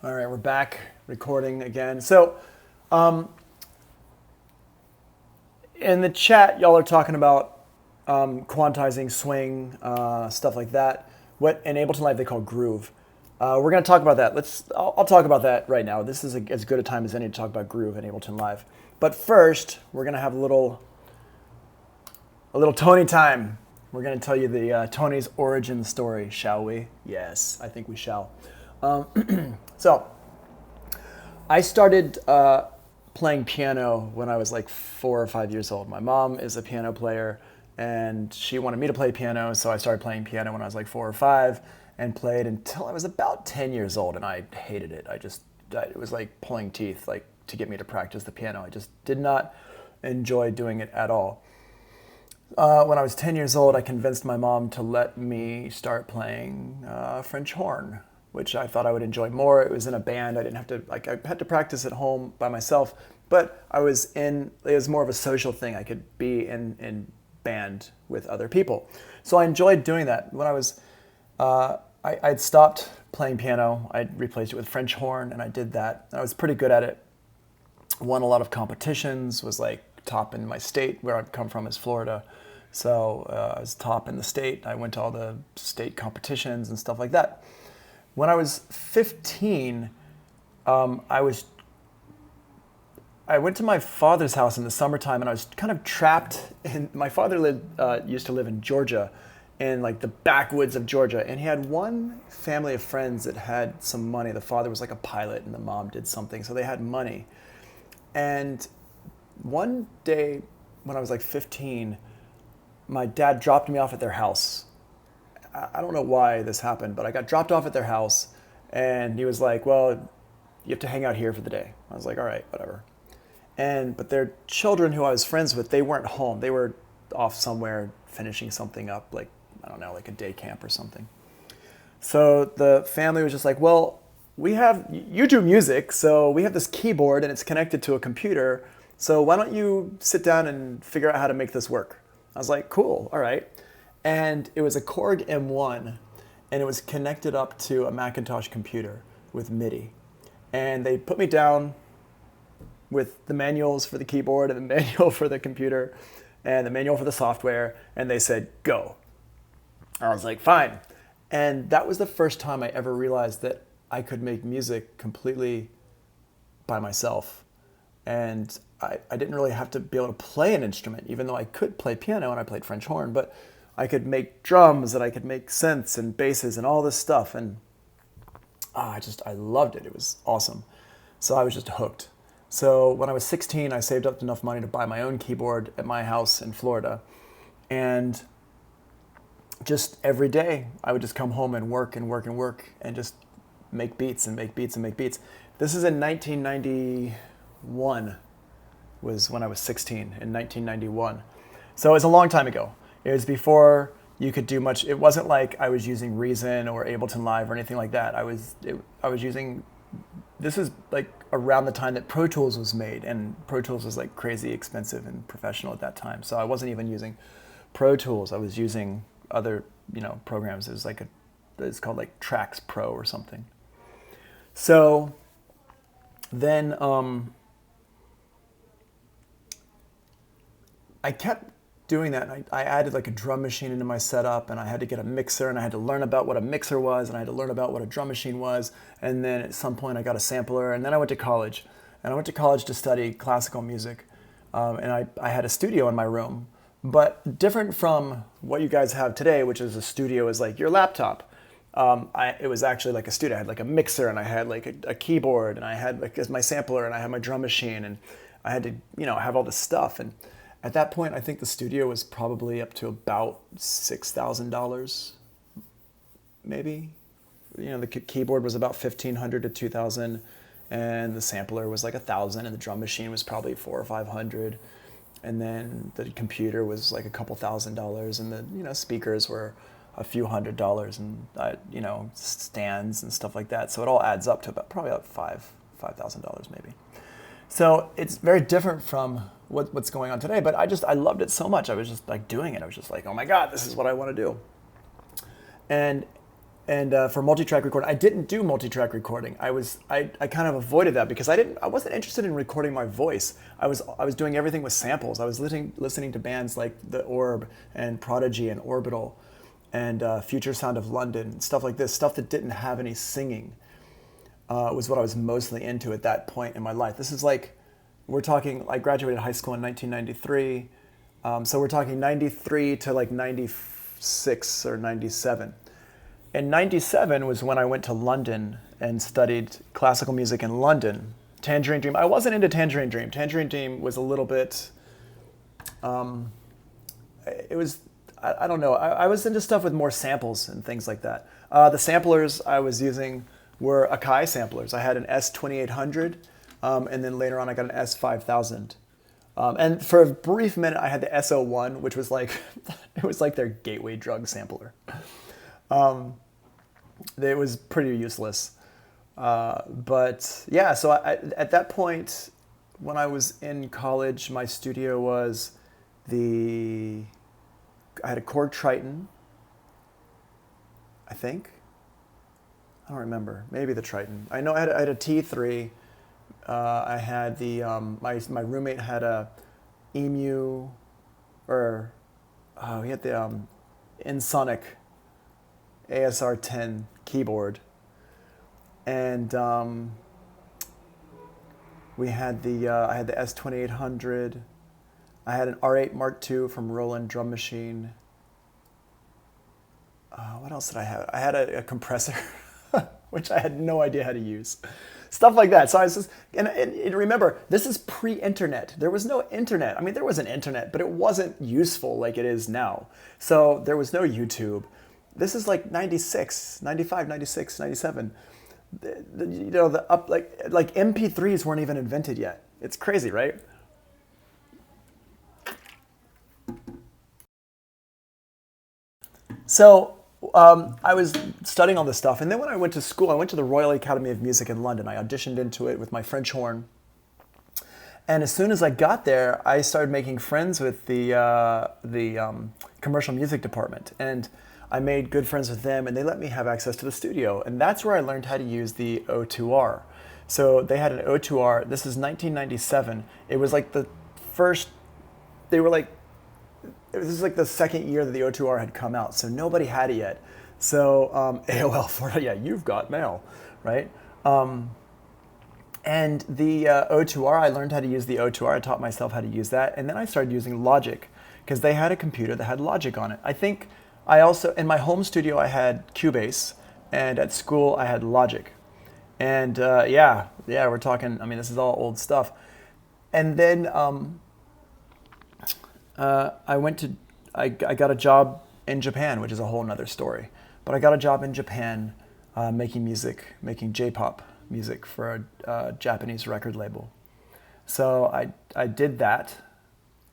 All right, we're back recording again. So, in the chat, y'all are talking about quantizing swing, stuff like that. What in Ableton Live they call groove. We're going to talk about that. I'll talk about that right now. This is as good a time as any to talk about groove in Ableton Live. But first, we're going to have a little Tony time. We're going to tell you the Tony's origin story, shall we? Yes, I think we shall. So, I started playing piano when I was like 4 or 5 years old. My mom is a piano player, and she wanted me to play piano, so I started playing piano when I was like 4 or 5, and played until I was about 10 years old, and I hated it. It was like pulling teeth, like to get me to practice the piano. I just did not enjoy doing it at all. When I was 10 years old, I convinced my mom to let me start playing French horn, which I thought I would enjoy more. It was in a band. I didn't have to, I had to practice at home by myself, but it was more of a social thing. I could be in band with other people. So I enjoyed doing that. When I was, I'd stopped playing piano. I replaced it with French horn, and I did that. I was pretty good at it. Won a lot of competitions, was like top in my state. Where I've come from is Florida. So I was top in the state. I went to all the state competitions and stuff like that. When I was 15, I went to my father's house in the summertime, and I was kind of trapped. My father used to live in Georgia, in like the backwoods of Georgia, and he had one family of friends that had some money. The father was like a pilot, and the mom did something, so they had money. And one day, when I was like 15, my dad dropped me off at their house. I don't know why this happened, but I got dropped off at their house, and he was like, well, you have to hang out here for the day. I was like, all right, whatever. But their children who I was friends with, they weren't home. They were off somewhere finishing something up, like, I don't know, like a day camp or something. So the family was just like, well, you do music, so we have this keyboard and it's connected to a computer. So why don't you sit down and figure out how to make this work? I was like, cool, all right. And it was a Korg M1, and it was connected up to a Macintosh computer with MIDI. And they put me down with the manuals for the keyboard and the manual for the computer and the manual for the software, and they said, go. I was like, fine. And that was the first time I ever realized that I could make music completely by myself. And I didn't really have to be able to play an instrument, even though I could play piano and I played French horn, but I could make drums and I could make synths and basses and all this stuff. And I loved it. It was awesome. So I was just hooked. So when I was 16, I saved up enough money to buy my own keyboard at my house in Florida. And just every day, I would just come home and work and work and work and just make beats and make beats and make beats. This is in 1991, was when I was 16, in 1991. So it was a long time ago. It was before you could do much. It wasn't like I was using Reason or Ableton Live or anything like that. I was using, this is like around the time that Pro Tools was made, and Pro Tools was like crazy expensive and professional at that time. So I wasn't even using Pro Tools. I was using other, programs. It was like it's called like Trax Pro or something. So then I kept doing that. And I added like a drum machine into my setup, and I had to get a mixer, and I had to learn about what a mixer was, and I had to learn about what a drum machine was. And then at some point I got a sampler, and then I went to college. And I went to college to study classical music. And I had a studio in my room. But different from what you guys have today, which is a studio is like your laptop. It was actually like a studio. I had like a mixer, and I had like a keyboard, and I had like my sampler, and I had my drum machine, and I had to, have all this stuff. And at that point, I think the studio was probably up to about $6,000, maybe. The keyboard was about $1,500 to $2,000, and the sampler was like $1,000, and the drum machine was probably $400 or $500. And then the computer was like a couple $1,000s, and the speakers were a few $100s, and stands and stuff like that. So it all adds up to probably about $5,000 maybe. So it's very different from what's going on today. But I loved it so much. I was just like doing it. I was just like, oh my God, this is what I want to do. And And for multi-track recording, I didn't do multi-track recording. I kind of avoided that because I wasn't interested in recording my voice. I was doing everything with samples. I was listening to bands like The Orb and Prodigy and Orbital and Future Sound of London, stuff like this, stuff that didn't have any singing. Was what I was mostly into at that point in my life. This is like, we're talking, I graduated high school in 1993, so we're talking 93 to like 96 or 97. And 97 was when I went to London and studied classical music in London. Tangerine Dream, I wasn't into Tangerine Dream. Tangerine Dream was a little bit, it was, I don't know, I was into stuff with more samples and things like that. The samplers I was using were Akai samplers. I had an S2800, and then later on I got an S5000. And for a brief minute I had the S01, which was like, it was like their gateway drug sampler. It was pretty useless. But yeah, so at that point, when I was in college, my studio was I had a Korg Triton, I think. I don't remember. Maybe the Triton. I know I had a T3. I had my roommate had a Emu, he had the Ensoniq ASR10 keyboard, and we had I had the S2800. I had an R8 Mark II from Roland Drum Machine. What else did I have? I had a compressor, which I had no idea how to use. Stuff like that. So I was just, and remember, this is pre-internet. There was no internet. I mean, there was an internet, but it wasn't useful like it is now. So there was no YouTube. This is like 96, 95, 96, 97. Like MP3s weren't even invented yet. It's crazy, right? So I was studying all this stuff, and then when I went to school, I went to the Royal Academy of Music in London. I auditioned into it with my French horn, and as soon as I got there, I started making friends with the commercial music department, and I made good friends with them, and they let me have access to the studio, and that's where I learned how to use the O2R. So they had an O2R. This is 1997. It was like the first. They were like. This is like the second year that the O2R had come out, so nobody had it yet. So AOL for yeah, you've got mail, right? And the O2R, I learned how to use the O2R. I taught myself how to use that, and then I started using Logic because they had a computer that had Logic on it. I think I also in my home studio I had Cubase, and at school I had Logic, and yeah, we're talking. I mean, this is all old stuff, and then. I got a job in Japan, which is a whole nother story. But I got a job in Japan making music, making J-pop music for a Japanese record label. So I did that.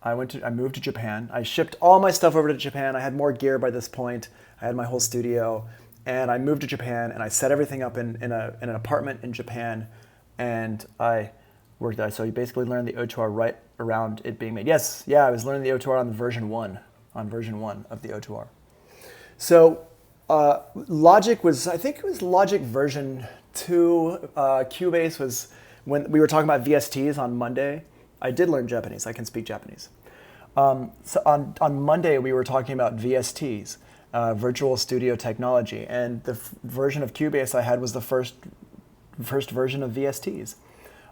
I moved to Japan. I shipped all my stuff over to Japan. I had more gear by this point. I had my whole studio. And I moved to Japan, and I set everything up in an apartment in Japan, and I worked there. So you basically learn the O2R right around it being made. Yes, yeah, I was learning the O2R on version 1 of the O2R. So Logic was, I think it was Logic version 2. Cubase was, when we were talking about VSTs on Monday, I did learn Japanese. I can speak Japanese. So on Monday, we were talking about VSTs, Virtual Studio Technology, and the version of Cubase I had was the first version of VSTs.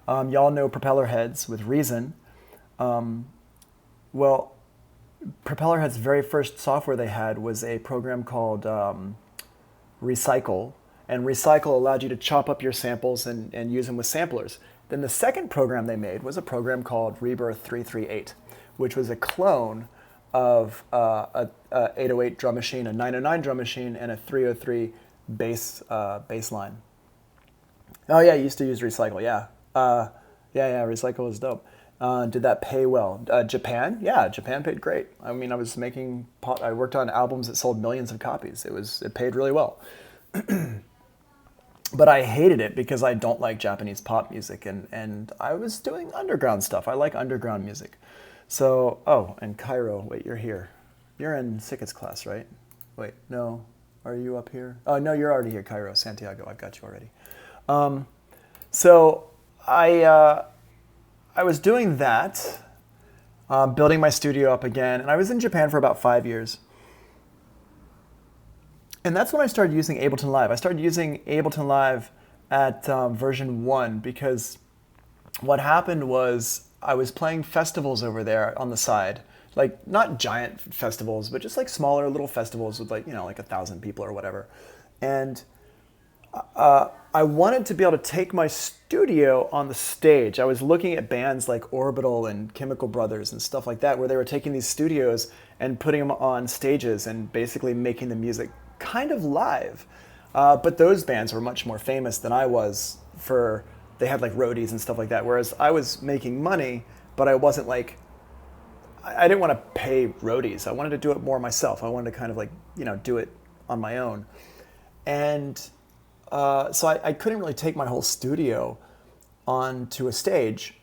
Y'all know propeller heads with Reason. Well, propeller heads' very first software they had was a program called Recycle, and Recycle allowed you to chop up your samples and use them with samplers. Then the second program they made was a program called Rebirth 338, which was a clone of a 808 drum machine, a 909 drum machine, and a 303 bass line. Oh yeah, I used to use Recycle, yeah. Yeah, Recycle was dope. Did that pay well? Japan? Yeah, Japan paid great. I mean, I worked on albums that sold millions of copies. It paid really well. But I hated it because I don't like Japanese pop music, and I was doing underground stuff. I like underground music. So, and Cairo, wait, you're here. You're in Sikit's class, right? Wait, no. Are you up here? Oh, no, you're already here, Cairo, Santiago. I've got you already. So I was doing that, building my studio up again, and I was in Japan for about 5 years. And that's when I started using Ableton Live. I started using Ableton Live at version 1 because what happened was I was playing festivals over there on the side. Like, not giant festivals, but just like smaller little festivals with like, like 1,000 people or whatever. And I wanted to be able to take my studio on the stage. I was looking at bands like Orbital and Chemical Brothers and stuff like that, where they were taking these studios and putting them on stages and basically making the music kind of live. But those bands were much more famous than I was they had like roadies and stuff like that. Whereas I was making money, but I wasn't like, I didn't want to pay roadies. I wanted to do it more myself. I wanted to kind of like, do it on my own. And so I couldn't really take my whole studio onto a stage.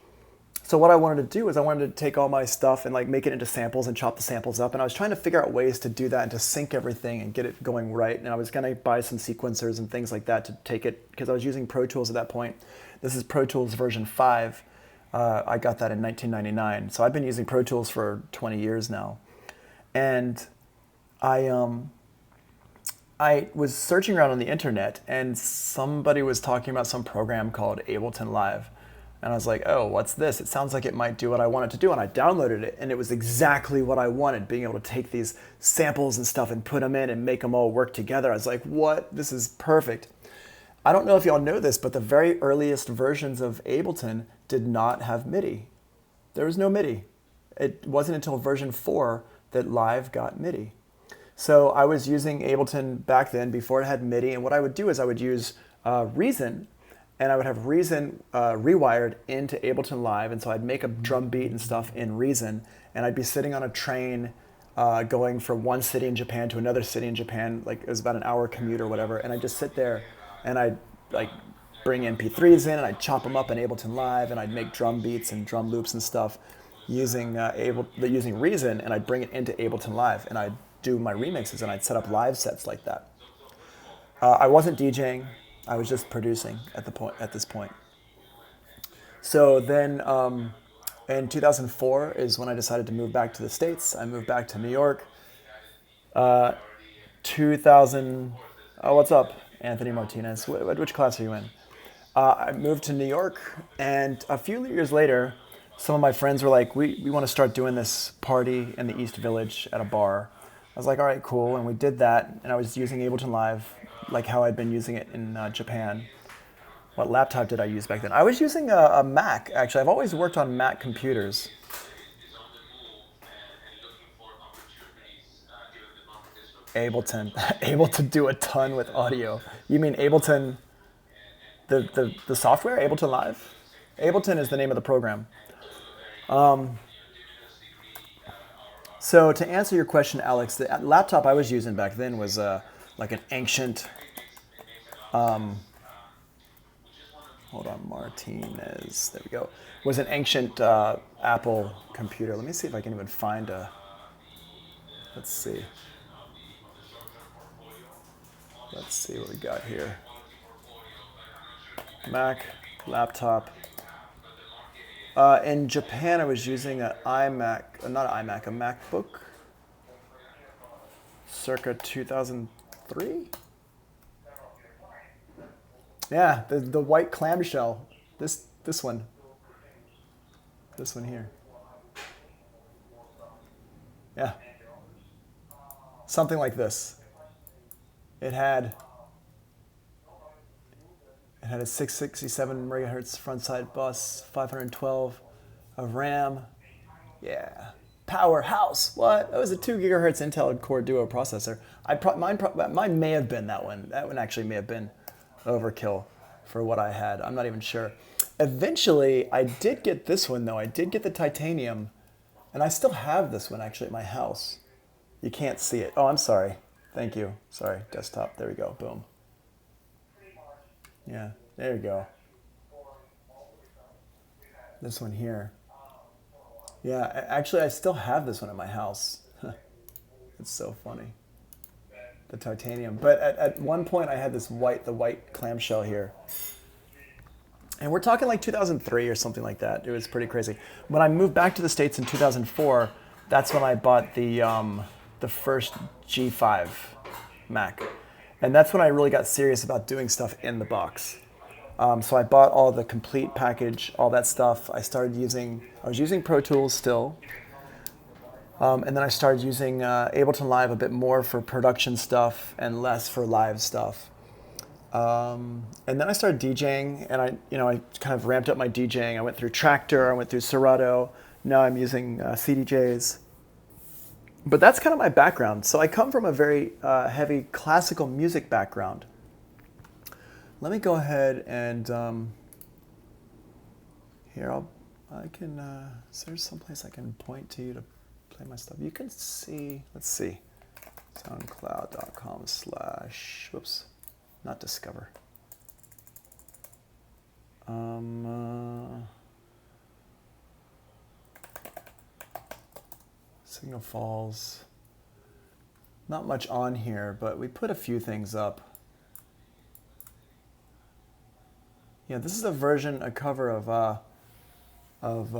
So what I wanted to do was I wanted to take all my stuff and like make it into samples and chop the samples up. And I was trying to figure out ways to do that and to sync everything and get it going right. And I was going to buy some sequencers and things like that to take it, because I was using Pro Tools at that point. This is Pro Tools version 5. I got that in 1999. So I've been using Pro Tools for 20 years now. And I was searching around on the internet and somebody was talking about some program called Ableton Live. And I was like, oh, what's this? It sounds like it might do what I want it to do. And I downloaded it and it was exactly what I wanted, being able to take these samples and stuff and put them in and make them all work together. I was like, what? This is perfect. I don't know if y'all know this, but the very earliest versions of Ableton did not have MIDI. There was no MIDI. It wasn't until version 4 that Live got MIDI. So I was using Ableton back then before it had MIDI, and what I would do is I would use Reason, and I would have Reason rewired into Ableton Live, and so I'd make a drum beat and stuff in Reason, and I'd be sitting on a train going from one city in Japan to another city in Japan, like it was about an hour commute or whatever, and I'd just sit there and I'd like bring MP3s in and I'd chop them up in Ableton Live, and I'd make drum beats and drum loops and stuff using Reason, and I'd bring it into Ableton Live, and I'd do my remixes and I'd set up live sets like that. I wasn't DJing, I was just producing at this point. So then in 2004 is when I decided to move back to the States. I moved back to New York. 2000, oh, what's up, Anthony Martinez? Which class are you in? I moved to New York, and a few years later, some of my friends were like, we want to start doing this party in the East Village at a bar. I was like, all right, cool, and we did that, and I was using Ableton Live like how I'd been using it in Japan. What laptop did I use back then? I was using a Mac, actually. I've always worked on Mac computers. Ableton, able to do a ton with audio. You mean Ableton, the software, Ableton Live? Ableton is the name of the program. So to answer your question, Alex, the laptop I was using back then was like an ancient, hold on, Martinez, there we go, was an ancient Apple computer. Let me see if I can even find let's see what we got here. Mac, laptop. In Japan, I was using an iMac, not an iMac, a MacBook, circa 2003. Yeah, the white clamshell, this one here. Yeah, something like this. It had a 667 megahertz front side bus, 512 of RAM. Yeah, powerhouse. What? That was a 2 gigahertz Intel Core Duo processor. Mine may have been that one. That one actually may have been overkill for what I had. I'm not even sure. Eventually, I did get this one though. I did get the titanium, and I still have this one actually at my house. You can't see it. Oh, I'm sorry. Thank you. Sorry, desktop. There we go. Boom. Yeah, there you go. This one here. Yeah, actually, I still have this one at my house. It's so funny. the titanium. But at one point I had the white clamshell here. And we're talking like 2003 or something like that. It was pretty crazy. When I moved back to the States in 2004, that's when I bought the first G5 Mac. And that's when I really got serious about doing stuff in the box. So I bought all the complete package, all that stuff. I was using Pro Tools still. And then I started using Ableton Live a bit more for production stuff and less for live stuff. And then I started DJing, and I kind of ramped up my DJing. I went through Tractor, I went through Serato. Now I'm using CDJs. But that's kind of my background. So I come from a very heavy classical music background. Let me go ahead and here is there someplace I can point to to play my stuff? You can see. Let's see. SoundCloud.com/ whoops. Not Discover. Signal Falls. Not much on here, but we put a few things up. Yeah, this is a cover of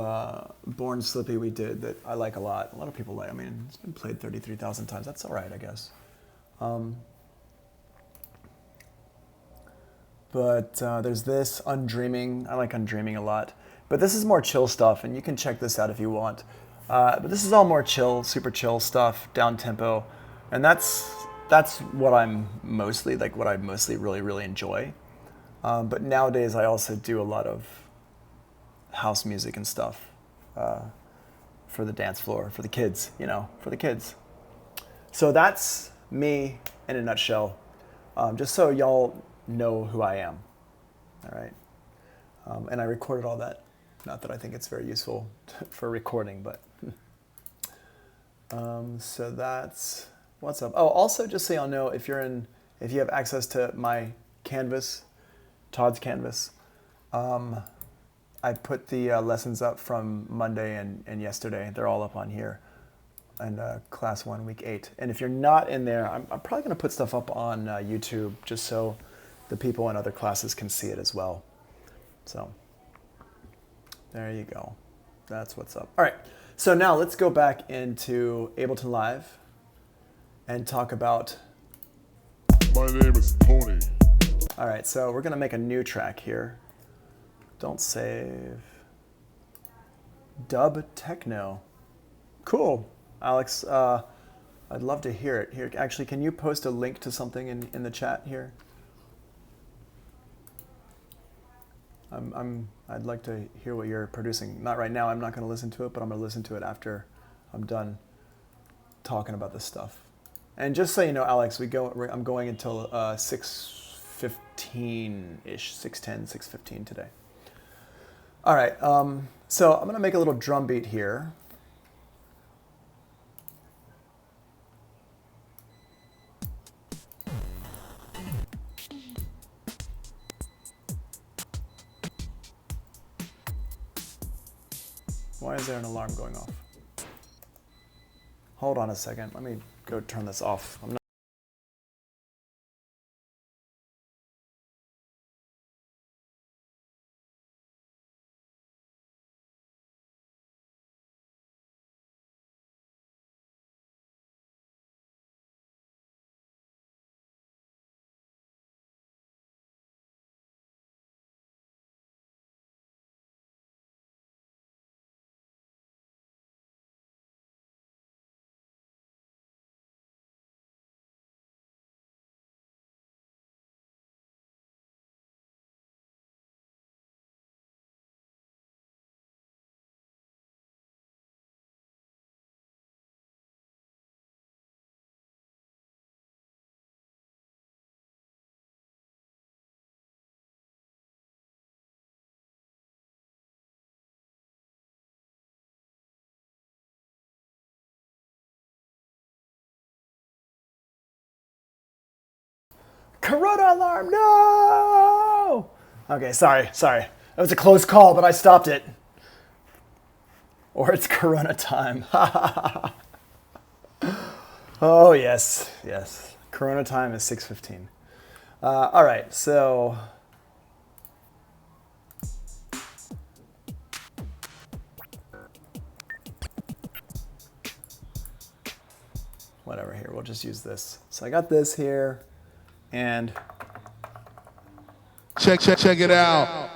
Born Slippy we did that I like a lot. A lot of people like. I mean, it's been played 33,000 times. That's all right, I guess. But there's this, Undreaming. I like Undreaming a lot. But this is more chill stuff, and you can check this out if you want. But this is all more chill, super chill stuff, down tempo. And that's what I'm mostly, like what I mostly really, really enjoy. But nowadays I also do a lot of house music and stuff for the dance floor, for the kids, for the kids. So that's me in a nutshell, just so y'all know who I am, all right? And I recorded all that. Not that I think it's very useful for recording, but so that's what's up. Oh, also just so y'all know, if you have access to my Canvas, Todd's Canvas, I put the lessons up from Monday and yesterday. They're all up on here, and class 1, week 8. And if you're not in there, I'm probably going to put stuff up on YouTube just so the people in other classes can see it as well. So there you go. That's what's up. All right. So now let's go back into Ableton Live and talk about... My name is Tony. All right. So we're going to make a new track here. Don't save. Dub Techno. Cool. Alex, I'd love to hear it. Here, actually, can you post a link to something in the chat here? I'd like to hear what you're producing. Not right now, I'm not going to listen to it, but I'm going to listen to it after I'm done talking about this stuff. And just so you know, Alex, I'm going until 6:15-ish, 6:10, 6:15 today. All right, so I'm going to make a little drum beat here. Why is there an alarm going off? Hold on a second. Let me go turn this off. Corona alarm, no! Okay, sorry. That was a close call, but I stopped it. Or it's Corona time. Oh, yes. Corona time is 6:15. All right, so whatever here, we'll just use this. So I got this here, and Check it out.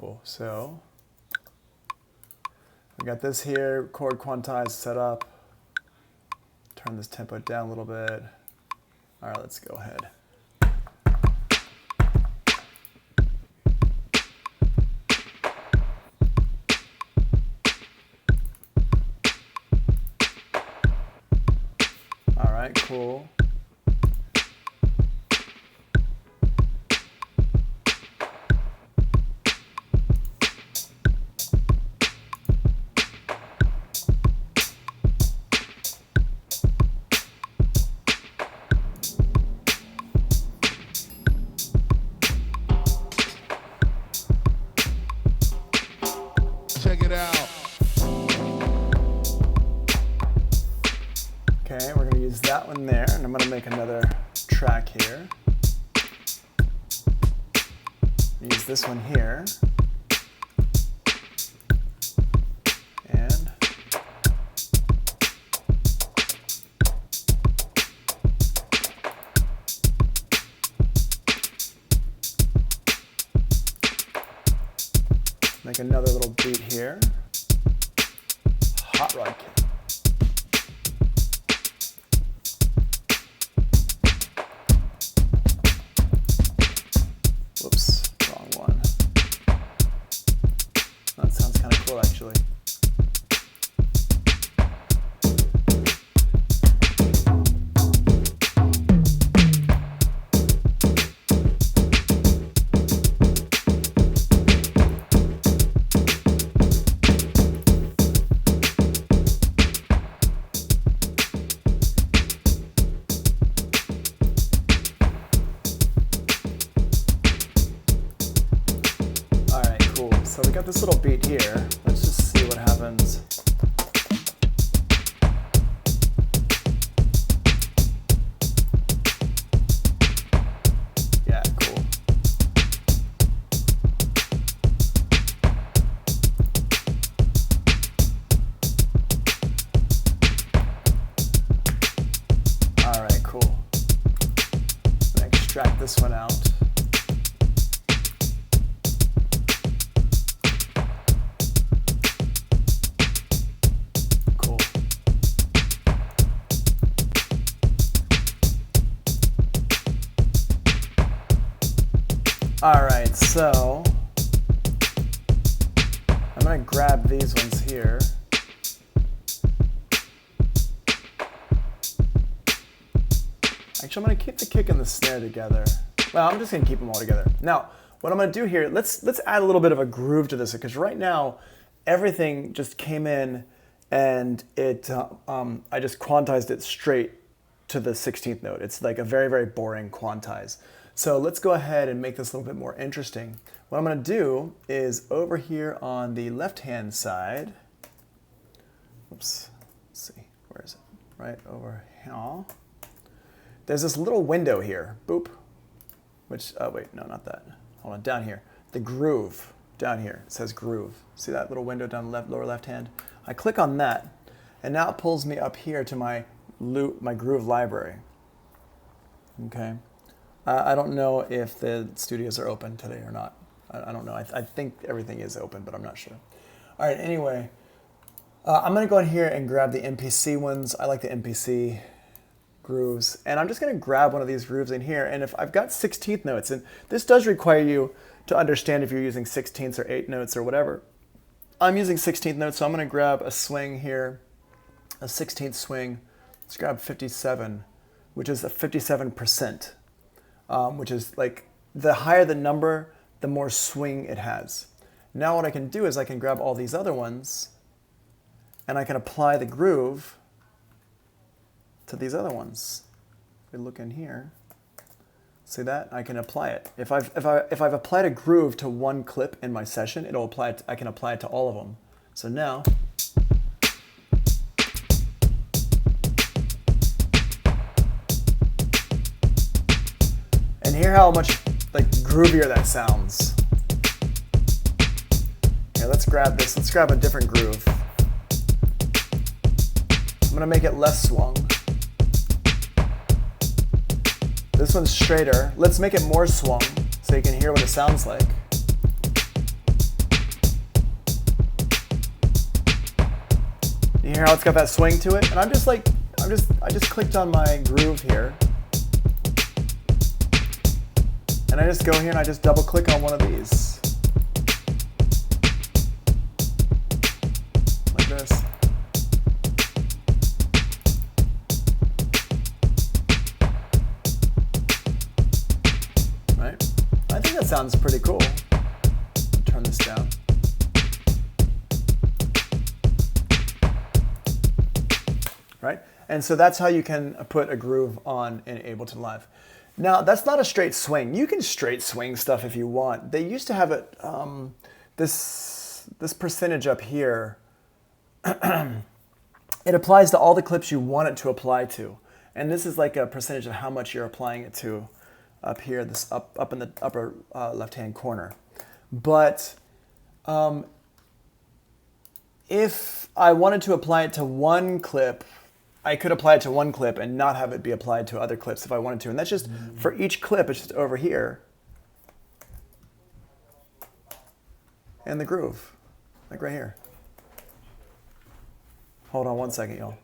cool. So we got this here, chord quantized, set up. Turn this tempo down a little bit. All right, let's go ahead. All right, cool. Check it out. Okay, we're gonna use that one there, and I'm gonna make another track here. Use this one here. And make another little beat here. Hot rod kick. Whoops, wrong one. That sounds kind of cool, actually. So we got this little beat here. Let's just see what happens. Yeah, cool. All right, cool. I'm gonna extract this one out. All right, so I'm gonna grab these ones here. Actually, I'm gonna keep the kick and the snare together. Well, I'm just gonna keep them all together. Now, what I'm gonna do here, let's add a little bit of a groove to this, because right now, everything just came in and it, I just quantized it straight to the 16th note. It's like a very, very boring quantize. So let's go ahead and make this a little bit more interesting. What I'm going to do is over here on the left-hand side, oops, let's see, where is it? Right over here. There's this little window here, boop, which, oh wait, no, not that. Hold on, down here. The groove, down here, it says groove. See that little window down the left, lower left-hand? I click on that, and now it pulls me up here to my groove library, okay? I don't know if the studios are open today or not. I don't know. I think everything is open, but I'm not sure. All right, anyway, I'm going to go in here and grab the MPC ones. I like the MPC grooves. And I'm just going to grab one of these grooves in here. And if I've got 16th notes, and this does require you to understand if you're using 16ths or 8 notes or whatever. I'm using 16th notes, so I'm going to grab a swing here, a 16th swing. Let's grab 57, which is a 57%. Which is like, the higher the number, the more swing it has. Now what I can do is I can grab all these other ones, and I can apply the groove to these other ones. If we look in here, see that? I can apply it. If I've applied a groove to one clip in my session, it'll apply it, I can apply it to all of them. So now, and hear how much like groovier that sounds. Here, let's grab this. Let's grab a different groove. I'm gonna make it less swung. This one's straighter. Let's make it more swung so you can hear what it sounds like. You hear how it's got that swing to it? And I just clicked on my groove here. And I just go here and I just double click on one of these. Like this. Right? I think that sounds pretty cool. Turn this down. Right? And so that's how you can put a groove on in Ableton Live. Now, that's not a straight swing. You can straight swing stuff if you want. They used to have it, this percentage up here, it applies to all the clips you want it to apply to. And this is like a percentage of how much you're applying it to up here, this up in the upper left-hand corner. But if I wanted to apply it to one clip, I could apply it to one clip and not have it be applied to other clips if I wanted to. And that's just, for each clip, it's just over here. And the groove, like right here. Hold on one second, y'all.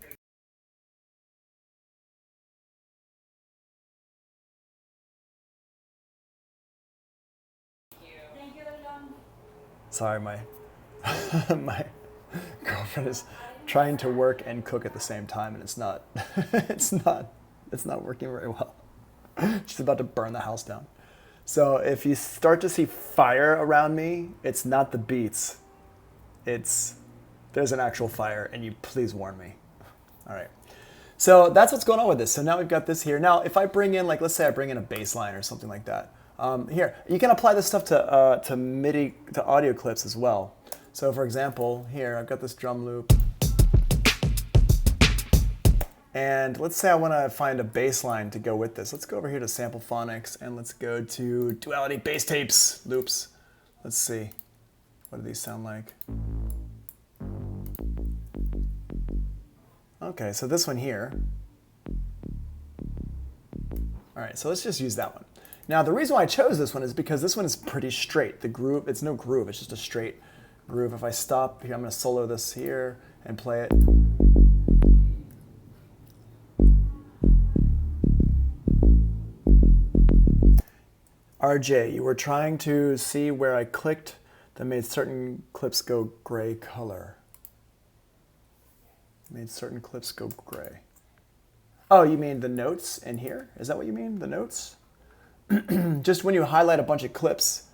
Sorry, my my girlfriend is trying to work and cook at the same time, and it's not it's not working very well. She's about to burn the house down. So if you start to see fire around me, it's not the beats. There's an actual fire, and you please warn me. All right. So that's what's going on with this. So now we've got this here. Now, if I bring in, like, let's say I bring in a bass line or something like that. Here, you can apply this stuff to MIDI, to audio clips as well. So for example, here, I've got this drum loop. And let's say I want to find a bass line to go with this. Let's go over here to Sample Phonics and let's go to Duality Bass Tapes loops. Let's see. What do these sound like? Okay, so this one here. All right, so let's just use that one. Now, the reason why I chose this one is because this one is pretty straight. The groove, it's no groove, it's just a straight groove. If I stop here, I'm gonna solo this here and play it. RJ, you were trying to see where I clicked that made certain clips go gray color. Made certain clips go gray. Oh, you mean the notes in here? Is that what you mean, the notes? Just when you highlight a bunch of clips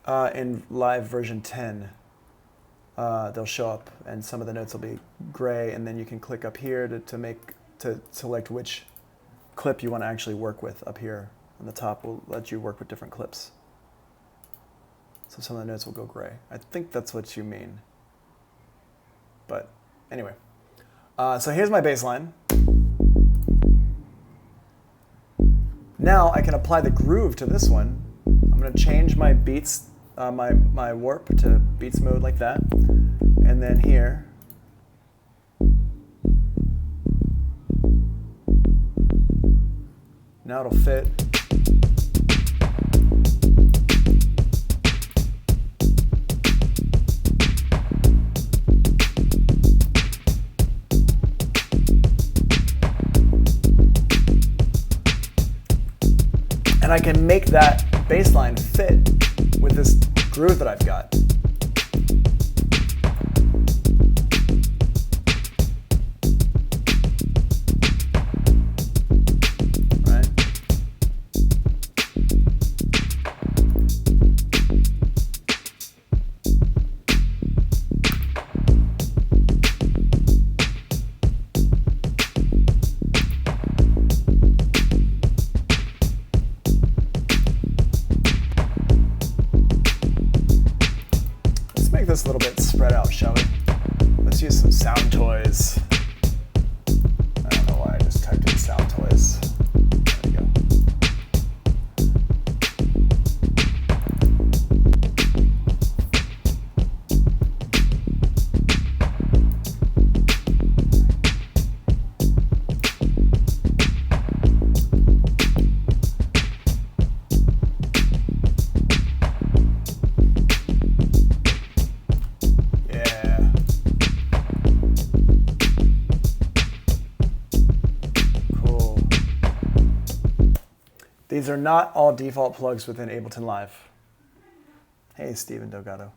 in live version 10, they'll show up and some of the notes will be gray, and then you can click up here to select which clip you want to actually work with. Up here on the top will let you work with different clips. So some of the notes will go gray. I think that's what you mean. But anyway, so here's my bass line. Now I can apply the groove to this one. I'm going to change my beats, my warp to beats mode like that. And then here, now it'll fit. And I can make that bass line fit with this groove that I've got. Right? this a little bit spread out, shall we? Let's use some sound toys. I don't know why I just typed in sound toys. There we go. These are not all default plugs within Ableton Live. Hey, Steven Delgado.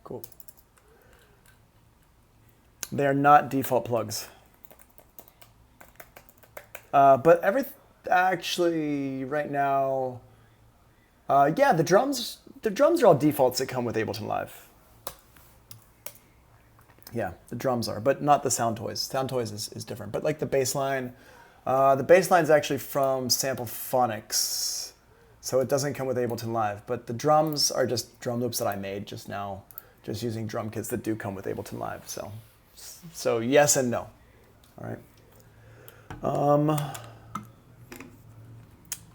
Cool. They are not default plugs. But actually right now, yeah, the drums are all defaults that come with Ableton Live. Yeah, the drums are, but not the sound toys. Sound toys is different. But like the bass line, the bass line is actually from Sample Phonics, so it doesn't come with Ableton Live. But the drums are just drum loops that I made just now, just using drum kits that do come with Ableton Live. So yes and no. All right.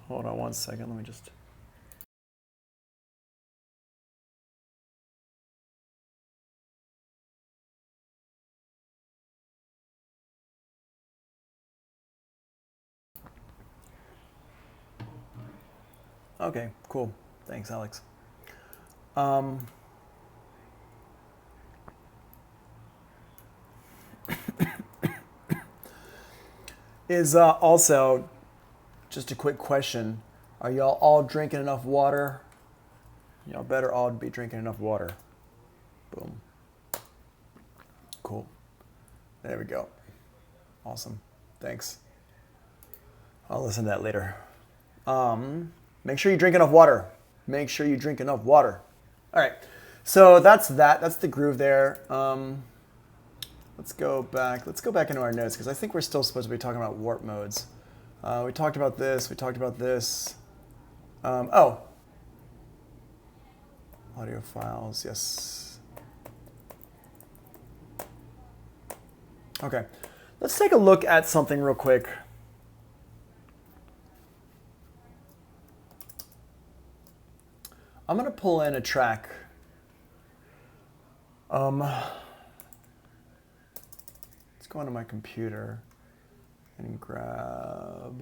Hold on one second. Let me just. Okay, cool. Thanks, Alex. Also just a quick question. Are y'all all drinking enough water? Y'all better all be drinking enough water. Boom. Cool. There we go. Awesome. Thanks. I'll listen to that later. Make sure you drink enough water. Make sure you drink enough water. All right. So that's that. That's the groove there. Let's go back into our notes because I think we're still supposed to be talking about warp modes. We talked about this. We talked about this. Oh. Audio files. Yes. Okay. Let's take a look at something real quick. I'm going to pull in a track. Let's go onto my computer and grab.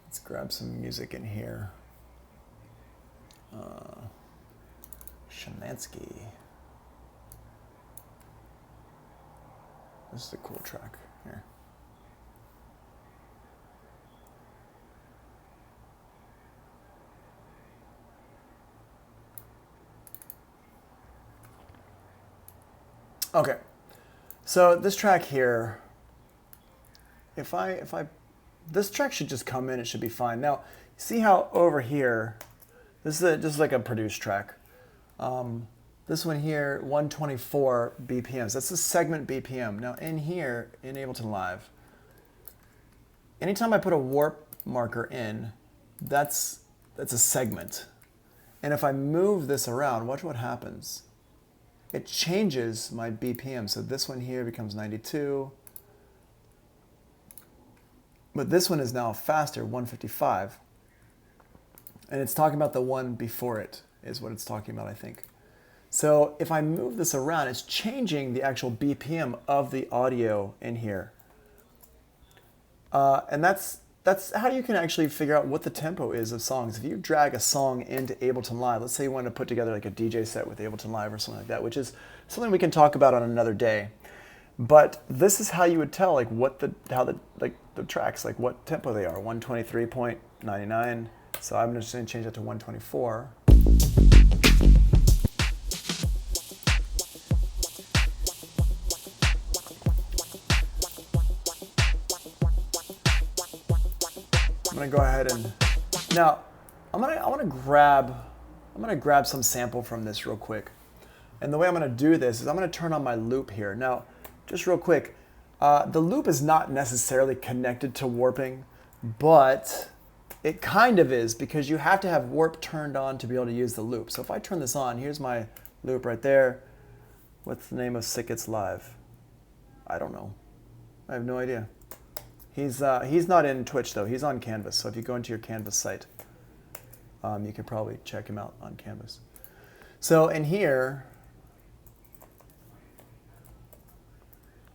Let's grab some music in here. Shemansky. This is a cool track here. Okay, so this track here, this track should just come in, it should be fine. Now, see how over here, this is like a produced track. This one here, 124 BPMs, that's the segment BPM. Now in here, in Ableton Live, anytime I put a warp marker in, that's a segment. And if I move this around, watch what happens. It changes my BPM. So this one here becomes 92. But this one is now faster, 155. And it's talking about the one before it, is what it's talking about, I think. So if I move this around, it's changing the actual BPM of the audio in here. And that's how you can actually figure out what the tempo is of songs. If you drag a song into Ableton Live, let's say you want to put together like a DJ set with Ableton Live or something like that, which is something we can talk about on another day. But this is how you would tell like how the tracks, like what tempo they are. 123.99. So I'm just going to change that to 124. I'm gonna go ahead and now I'm gonna grab some sample from this real quick, and the way I'm gonna do this is I'm gonna turn on my loop here. Now, just real quick, the loop is not necessarily connected to warping, but It kind of is, because you have to have warp turned on to be able to use the loop. So if I turn this on, here's my loop right there. What's the name of Sick It's Live? I don't know. I have no idea. He's not in Twitch though. He's on Canvas. So if you go into your Canvas site, you can probably check him out on Canvas. So in here,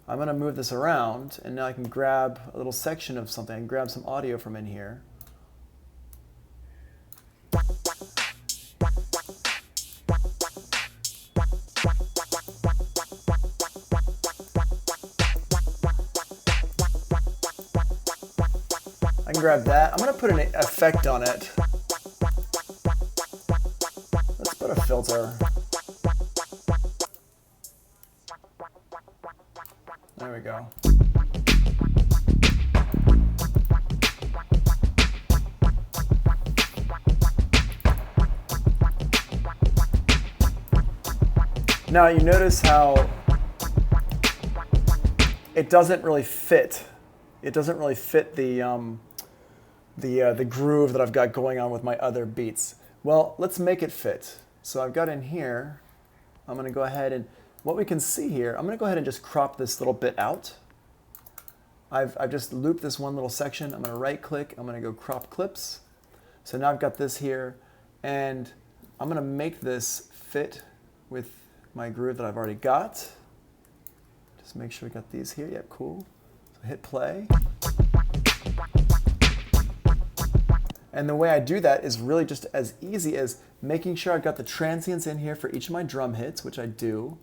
I'm going to move this around, and now I can grab a little section of something. I can grab some audio from in here. I can grab that. I'm going to put an effect on it. Let's put a filter. There we go. Now you notice how it doesn't really fit. It doesn't really fit the groove that I've got going on with my other beats. Well, let's make it fit. So I've got in here, I'm going to go ahead and, what we can see here, I'm going to go ahead and just crop this little bit out. I've just looped this one little section. I'm going to right click, I'm going to go crop clips. So now I've got this here, and I'm going to make this fit with my groove that I've already got. Just make sure we got these here. Yep, cool. So hit play. And the way I do that is really just as easy as making sure I've got the transients in here for each of my drum hits, which I do.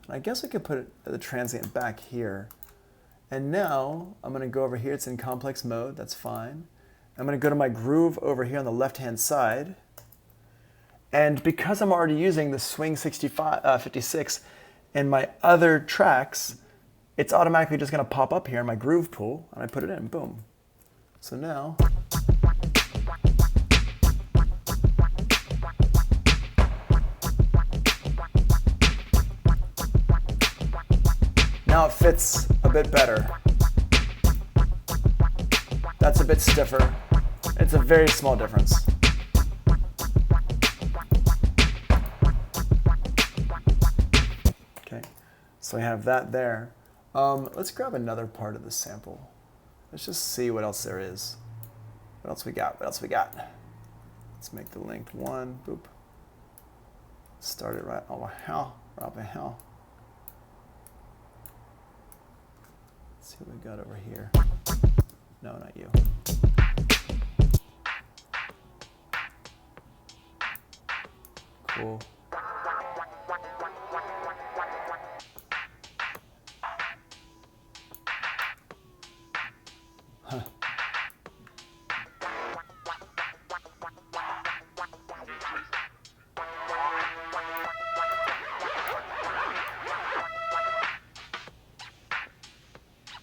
And I guess I could put the transient back here. And now I'm going to go over here. It's in complex mode. That's fine. I'm going to go to my groove over here on the left-hand side. And because I'm already using the Swing 56 in my other tracks, it's automatically just going to pop up here in my groove pool. And I put it in. Boom. So now... Now it fits a bit better. That's a bit stiffer. It's a very small difference. Okay, so I have that there. Let's grab another part of the sample. Let's just see what else there is. What else we got? What else we got? Let's make the length 1. Boop. Start it right. Oh, hell. Right the hell. Let's see what we got over here. No, not you. Cool. Huh.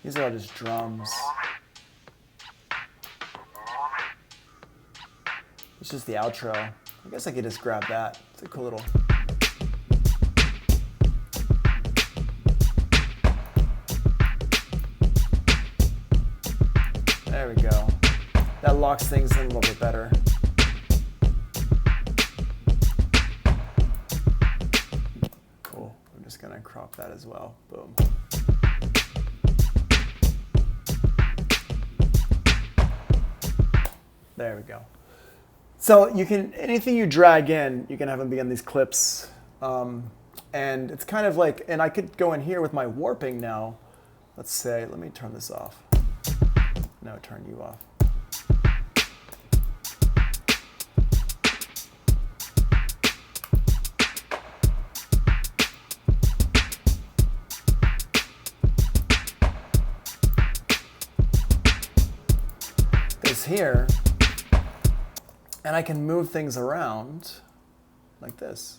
These are all just drums. It's just the outro. I guess I could just grab that. It's a cool little... There we go. That locks things in a little bit better. Cool. I'm just gonna crop that as well. Boom. There we go. So you can, anything you drag in, you can have them be in these clips. And it's kind of like, and I could go in here with my warping now. Let's say, let me turn this off. No, turn you off. This here. And I can move things around like this.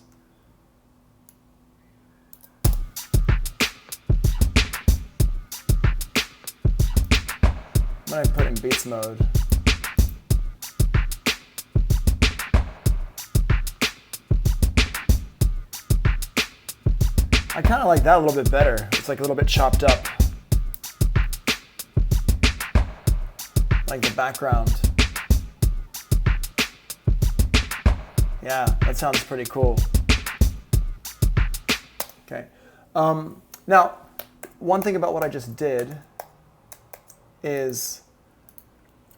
I'm going to put in beats mode. I kind of like that a little bit better. It's like a little bit chopped up. Like the background. Yeah, that sounds pretty cool. Okay. Now, one thing about what I just did is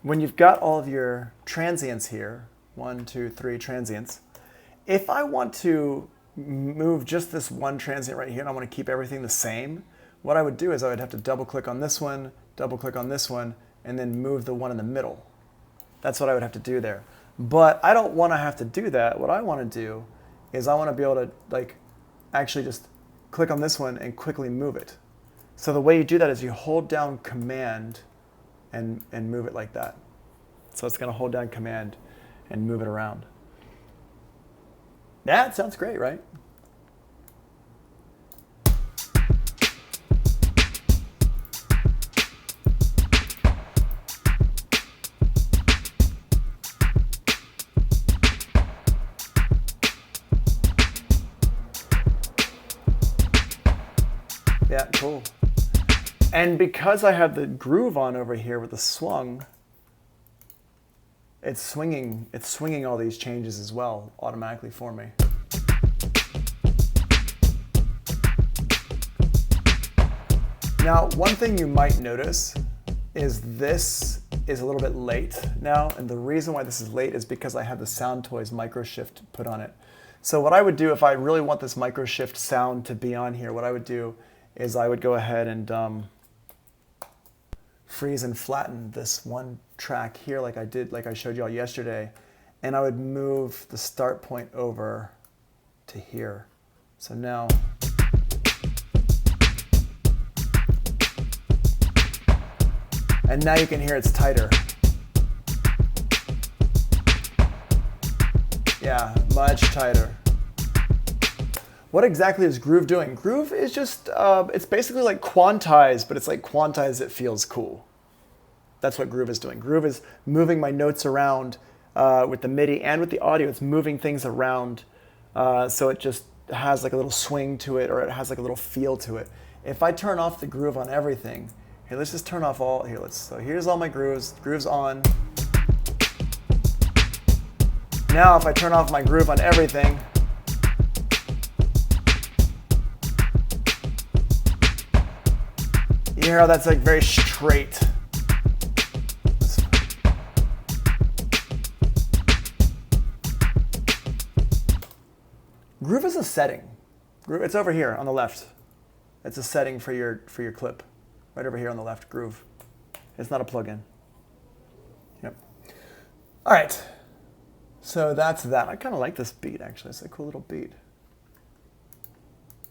when you've got all of your transients here, 1, 2, 3 transients, if I want to move just this one transient right here and I want to keep everything the same, what I would do is I would have to double click on this one, double click on this one, and then move the one in the middle. That's what I would have to do there. But I don't want to have to do that. What I want to do is I want to be able to like actually just click on this one and quickly move it. So the way you do that is you hold down Command and move it like that. So it's going to hold down Command and move it around. Yeah, it sounds great, right? Yeah, cool. And because I have the groove on over here with the swung, it's swinging all these changes as well automatically for me. Now, one thing you might notice is this is a little bit late now, and the reason why this is late is because I have the Sound Toys micro shift put on it. So what I would do if I really want this micro shift sound to be on here, what I would do is I would go ahead and freeze and flatten this one track here like I showed you all yesterday, and I would move the start point over to here. So now and now you can hear it's tighter. Yeah, much tighter. What exactly is Groove doing? Groove is just, it's basically like quantize, but it's like quantize that feels cool. That's what Groove is doing. Groove is moving my notes around with the MIDI and with the audio. It's moving things around so it just has like a little swing to it, or it has like a little feel to it. If I turn off the groove on everything, here, let's just turn off all, so here's all my grooves, groove's on. Now if I turn off my groove on everything, you hear how that's like very straight. Groove is a setting. It's over here on the left. It's a setting for your clip. Right over here on the left, Groove. It's not a plugin. Yep. All right. So that's that. I kind of like this beat, actually. It's a cool little beat.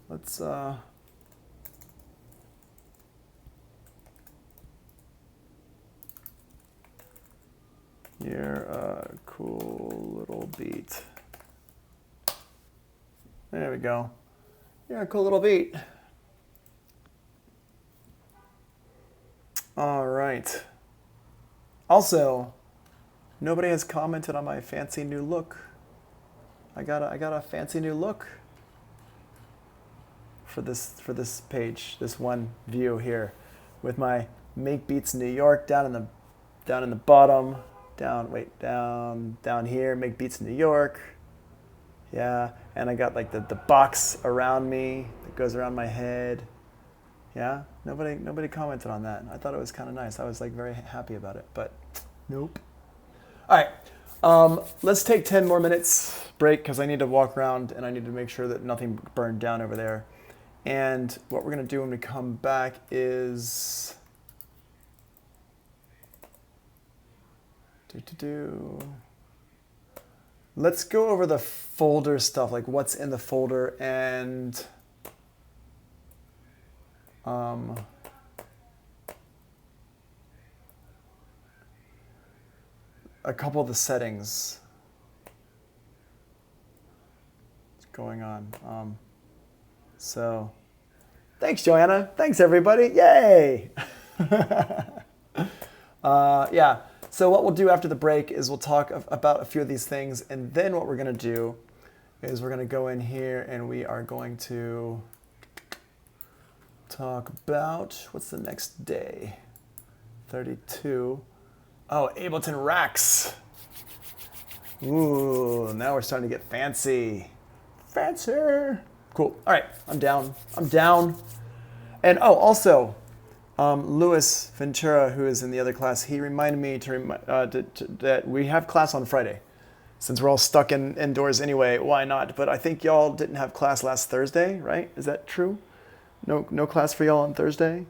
Let's You're a cool little beat. There we go. You're a cool little beat. All right. Also, nobody has commented on my fancy new look. I got a fancy new look for this page, this one view here, with my Make Beats New York down in the bottom, down here, Make Beats New York. Yeah, and I got like the box around me that goes around my head. Yeah, nobody commented on that. I thought it was kind of nice. I was like very happy about it, but nope. All right, let's take 10 more minutes break because I need to walk around and I need to make sure that nothing burned down over there. And what we're gonna do when we come back is let's go over the folder stuff, like what's in the folder, and a couple of the settings. What's going on? So, thanks, Joanna. Thanks, everybody. Yay! Yeah. So what we'll do after the break is we'll talk about a few of these things, and then what we're going to do is we're going to go in here and we are going to talk about, what's the next day? 32. Oh, Ableton Racks. Ooh, now we're starting to get fancy. Fancy. Cool. All right, I'm down. I'm down. And oh, also, Luis Ventura, who is in the other class, he reminded me that we have class on Friday. Since we're all stuck indoors anyway, why not? But I think y'all didn't have class last Thursday, right? Is that true? No class for y'all on Thursday?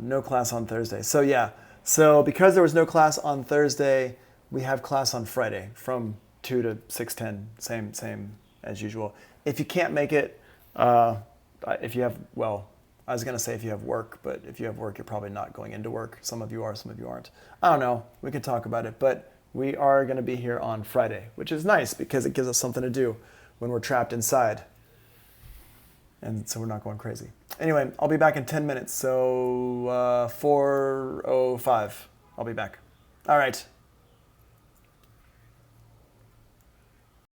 No class on Thursday. So yeah. So because there was no class on Thursday, we have class on Friday from 2 to 6:10. Same as usual. If you can't make it, if you have, well, I was going to say if you have work, but if you have work, you're probably not going into work. Some of you are, some of you aren't. I don't know. We can talk about it. But we are going to be here on Friday, which is nice because it gives us something to do when we're trapped inside. And so we're not going crazy. Anyway, I'll be back in 10 minutes. So 4:05, I'll be back. All right.